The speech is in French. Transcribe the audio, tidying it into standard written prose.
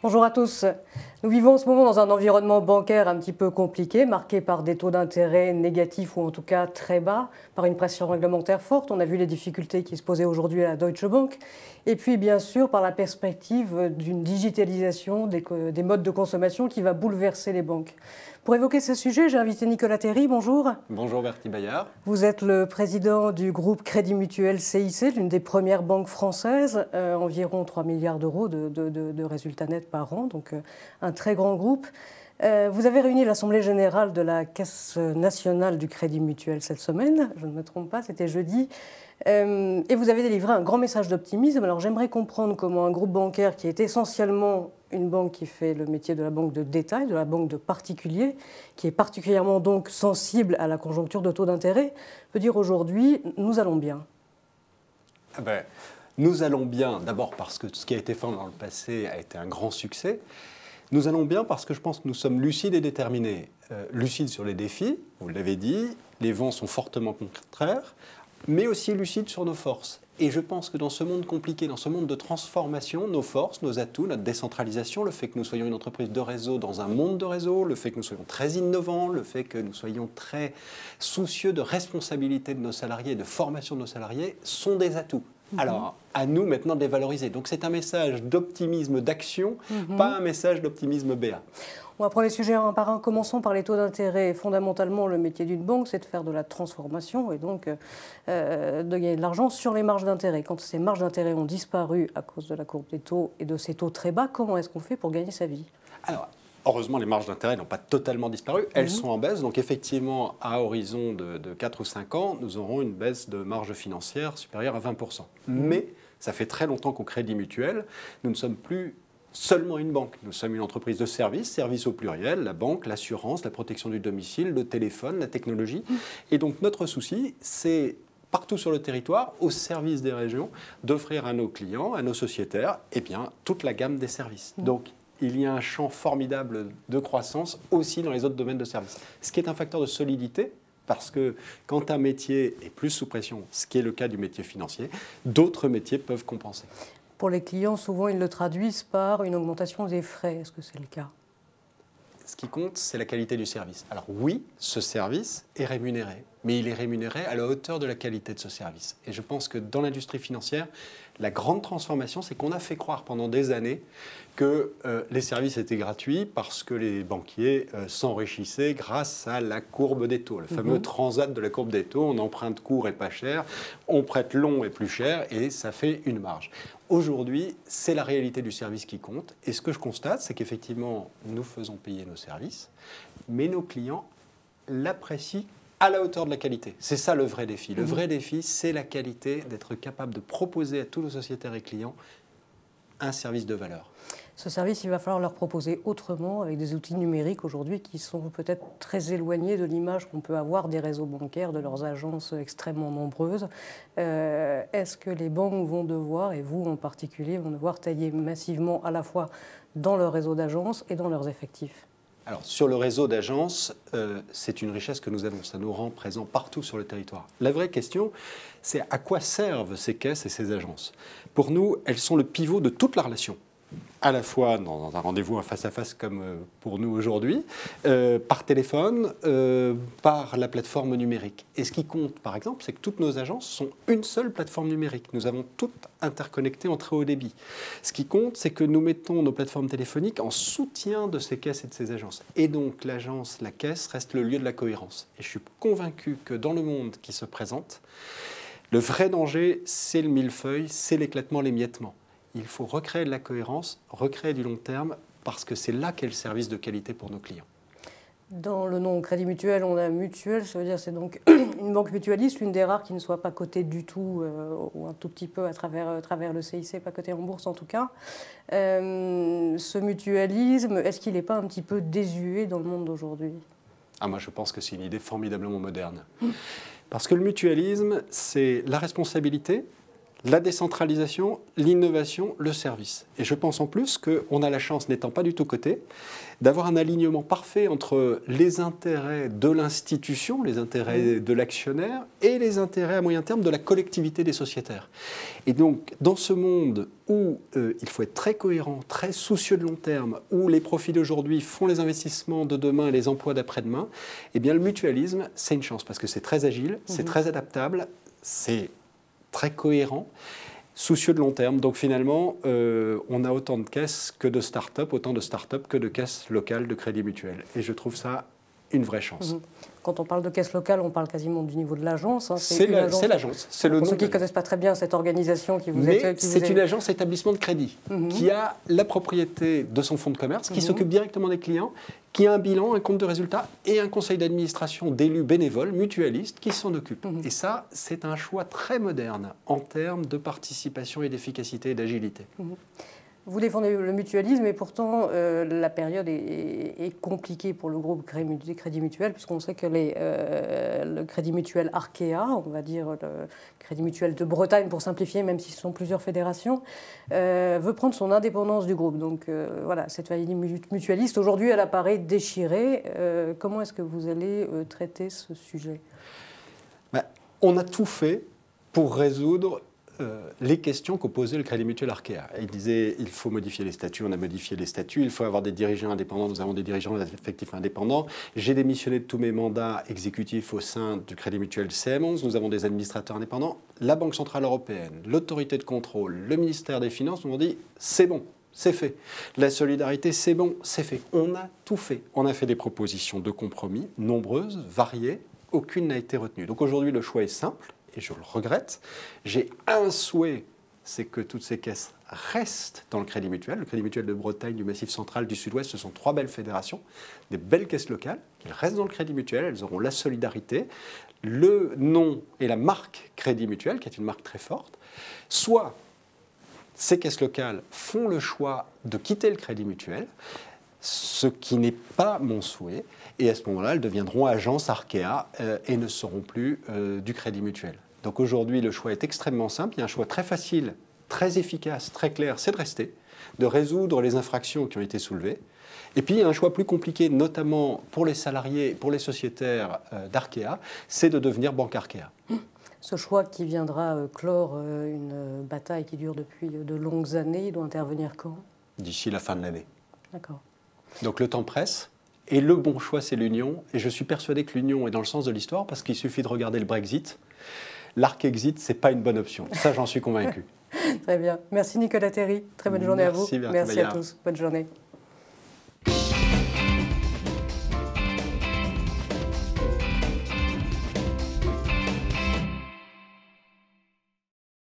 Bonjour à tous. Nous vivons en ce moment dans un environnement bancaire un petit peu compliqué, marqué par des taux d'intérêt négatifs ou en tout cas très bas, par une pression réglementaire forte. On a vu les difficultés qui se posaient aujourd'hui à la Deutsche Bank. Et puis bien sûr par la perspective d'une digitalisation des modes de consommation qui va bouleverser les banques. Pour évoquer ce sujet, j'ai invité Nicolas Terry. Bonjour. Bonjour Bertie Bayard. Vous êtes le président du groupe Crédit Mutuel CIC, l'une des premières banques françaises, environ 3 milliards d'euros de résultats nets par an, donc un très grand groupe. Vous avez réuni l'Assemblée générale de la Caisse nationale du Crédit Mutuel cette semaine, je ne me trompe pas, c'était jeudi, et vous avez délivré un grand message d'optimisme. Alors j'aimerais comprendre comment un groupe bancaire qui est essentiellement une banque qui fait le métier de la banque de détail, de la banque de particuliers, qui est particulièrement donc sensible à la conjoncture de taux d'intérêt, peut dire aujourd'hui « nous allons bien ». Nous allons bien, d'abord parce que ce qui a été fait dans le passé a été un grand succès. Nous allons bien parce que je pense que nous sommes lucides et déterminés. Lucides sur les défis, vous l'avez dit, les vents sont fortement contraires, mais aussi lucides sur nos forces. Et je pense que dans ce monde compliqué, dans ce monde de transformation, nos forces, nos atouts, notre décentralisation, le fait que nous soyons une entreprise de réseau dans un monde de réseau, le fait que nous soyons très innovants, le fait que nous soyons très soucieux de responsabilité de nos salariés, de formation de nos salariés, sont des atouts. Alors, à nous maintenant de les valoriser. Donc c'est un message d'optimisme, d'action, pas un message d'optimisme béat. On va prendre les sujets un par un. Commençons par les taux d'intérêt. Fondamentalement, le métier d'une banque, c'est de faire de la transformation et donc de gagner de l'argent sur les marges d'intérêt. Quand ces marges d'intérêt ont disparu à cause de la courbe des taux et de ces taux très bas, comment est-ce qu'on fait pour gagner sa vie? Alors, heureusement, les marges d'intérêt n'ont pas totalement disparu. Elles sont en baisse. Donc, effectivement, à horizon de 4 ou 5 ans, nous aurons une baisse de marge financière supérieure à 20%. Mais ça fait très longtemps qu'au Crédit Mutuel, nous ne sommes plus seulement une banque. Nous sommes une entreprise de services au pluriel, la banque, l'assurance, la protection du domicile, le téléphone, la technologie. Et donc, notre souci, c'est partout sur le territoire, au service des régions, d'offrir à nos clients, à nos sociétaires, eh bien, toute la gamme des services. Donc, il y a un champ formidable de croissance aussi dans les autres domaines de services. Ce qui est un facteur de solidité, parce que quand un métier est plus sous pression, ce qui est le cas du métier financier, d'autres métiers peuvent compenser. Pour les clients, souvent, ils le traduisent par une augmentation des frais. Est-ce que c'est le cas? Ce qui compte, c'est la qualité du service. Alors oui, ce service est rémunéré, mais il est rémunéré à la hauteur de la qualité de ce service. Et je pense que dans l'industrie financière, la grande transformation, c'est qu'on a fait croire pendant des années que les services étaient gratuits parce que les banquiers s'enrichissaient grâce à la courbe des taux, le fameux transat de la courbe des taux. On emprunte court et pas cher, on prête long et plus cher, et ça fait une marge. Aujourd'hui, c'est la réalité du service qui compte. Et ce que je constate, c'est qu'effectivement, nous faisons payer nos services, mais nos clients l'apprécient à la hauteur de la qualité. C'est ça le vrai défi. Le vrai défi, c'est la qualité, d'être capable de proposer à tous nos sociétaires et clients un service de valeur. Ce service, il va falloir leur proposer autrement avec des outils numériques aujourd'hui qui sont peut-être très éloignés de l'image qu'on peut avoir des réseaux bancaires, de leurs agences extrêmement nombreuses. Est-ce que les banques vont devoir, et vous en particulier, vont devoir tailler massivement à la fois dans leur réseau d'agences et dans leurs effectifs? Alors, sur le réseau d'agences, c'est une richesse que nous avons. Ça nous rend présents partout sur le territoire. La vraie question, c'est à quoi servent ces caisses et ces agences? Pour nous, elles sont le pivot de toute la relation. À la fois dans un rendez-vous en face-à-face comme pour nous aujourd'hui, par téléphone, par la plateforme numérique. Et ce qui compte, par exemple, c'est que toutes nos agences sont une seule plateforme numérique. Nous avons toutes interconnectées en très haut débit. Ce qui compte, c'est que nous mettons nos plateformes téléphoniques en soutien de ces caisses et de ces agences. Et donc l'agence, la caisse, reste le lieu de la cohérence. Et je suis convaincu que dans le monde qui se présente, le vrai danger, c'est le millefeuille, c'est l'éclatement, l'émiettement. Il faut recréer de la cohérence, recréer du long terme, parce que c'est là qu'est le service de qualité pour nos clients. Dans le nom Crédit Mutuel, on a mutuelle, ça veut dire c'est donc une banque mutualiste, l'une des rares qui ne soit pas cotée du tout, ou un tout petit peu à travers le CIC, pas cotée en bourse en tout cas. Ce mutualisme, est-ce qu'il n'est pas un petit peu désuet dans le monde d'aujourd'hui? Moi, je pense que c'est une idée formidablement moderne. Parce que le mutualisme, c'est la responsabilité, la décentralisation, l'innovation, le service. Et je pense en plus qu'on a la chance, n'étant pas du tout coté, d'avoir un alignement parfait entre les intérêts de l'institution, les intérêts de l'actionnaire et les intérêts à moyen terme de la collectivité des sociétaires. Et donc, dans ce monde où il faut être très cohérent, très soucieux de long terme, où les profits d'aujourd'hui font les investissements de demain et les emplois d'après-demain, eh bien, le mutualisme, c'est une chance parce que c'est très agile, c'est très adaptable, c'est très cohérent, soucieux de long terme. Donc finalement, on a autant de caisses que de start-up, autant de start-up que de caisses locales de crédit mutuel. Et je trouve ça une vraie chance. Quand on parle de caisse locale, on parle quasiment du niveau de l'agence. Hein. C'est l'agence. Pour ceux qui ne connaissent pas très bien cette organisation qui vous est... C'est une agence établissement de crédit qui a la propriété de son fonds de commerce, qui s'occupe directement des clients, qui a un bilan, un compte de résultat et un conseil d'administration d'élus bénévoles, mutualistes, qui s'en occupent. Et ça, c'est un choix très moderne en termes de participation et d'efficacité et d'agilité. Vous défendez le mutualisme et pourtant la période est compliquée pour le groupe Crédit Mutuel puisqu'on sait que le Crédit Mutuel Arkea, on va dire le Crédit Mutuel de Bretagne pour simplifier, même si ce sont plusieurs fédérations, veut prendre son indépendance du groupe. Donc voilà, cette famille mutualiste, aujourd'hui, elle apparaît déchirée. Comment est-ce que vous allez traiter ce sujet ? On a tout fait pour résoudre les questions qu'opposait le Crédit Mutuel Arkea. Il disait il faut modifier les statuts, on a modifié les statuts, il faut avoir des dirigeants indépendants, nous avons des dirigeants effectifs indépendants. J'ai démissionné de tous mes mandats exécutifs au sein du Crédit Mutuel CM11, nous avons des administrateurs indépendants. La Banque Centrale Européenne, l'autorité de contrôle, le ministère des Finances nous ont dit c'est bon. C'est fait. La solidarité, c'est bon, c'est fait. On a tout fait. On a fait des propositions de compromis, nombreuses, variées. Aucune n'a été retenue. Donc aujourd'hui, le choix est simple. Et je le regrette, j'ai un souhait, c'est que toutes ces caisses restent dans le Crédit Mutuel. Le Crédit Mutuel de Bretagne, du Massif central, du Sud-Ouest, ce sont 3 belles fédérations, des belles caisses locales, qui restent dans le Crédit Mutuel, elles auront la solidarité, le nom et la marque Crédit Mutuel, qui est une marque très forte. Soit ces caisses locales font le choix de quitter le Crédit Mutuel, ce qui n'est pas mon souhait. Et à ce moment-là, elles deviendront agences Arkea et ne seront plus du Crédit Mutuel. Donc aujourd'hui, le choix est extrêmement simple. Il y a un choix très facile, très efficace, très clair, c'est de rester, de résoudre les infractions qui ont été soulevées. Et puis il y a un choix plus compliqué, notamment pour les salariés, pour les sociétaires d'Arkea, c'est de devenir banque Arkea. Ce choix qui viendra clore une bataille qui dure depuis de longues années, il doit intervenir quand ? D'ici la fin de l'année. D'accord. Donc le temps presse. Et le bon choix, c'est l'union. Et je suis persuadé que l'union est dans le sens de l'histoire parce qu'il suffit de regarder le Brexit. L'Arc-Exit, ce n'est pas une bonne option. Ça, j'en suis convaincu. Très bien. Merci Nicolas Terry. Très bonne journée à vous. Merci à tous. Bonne journée.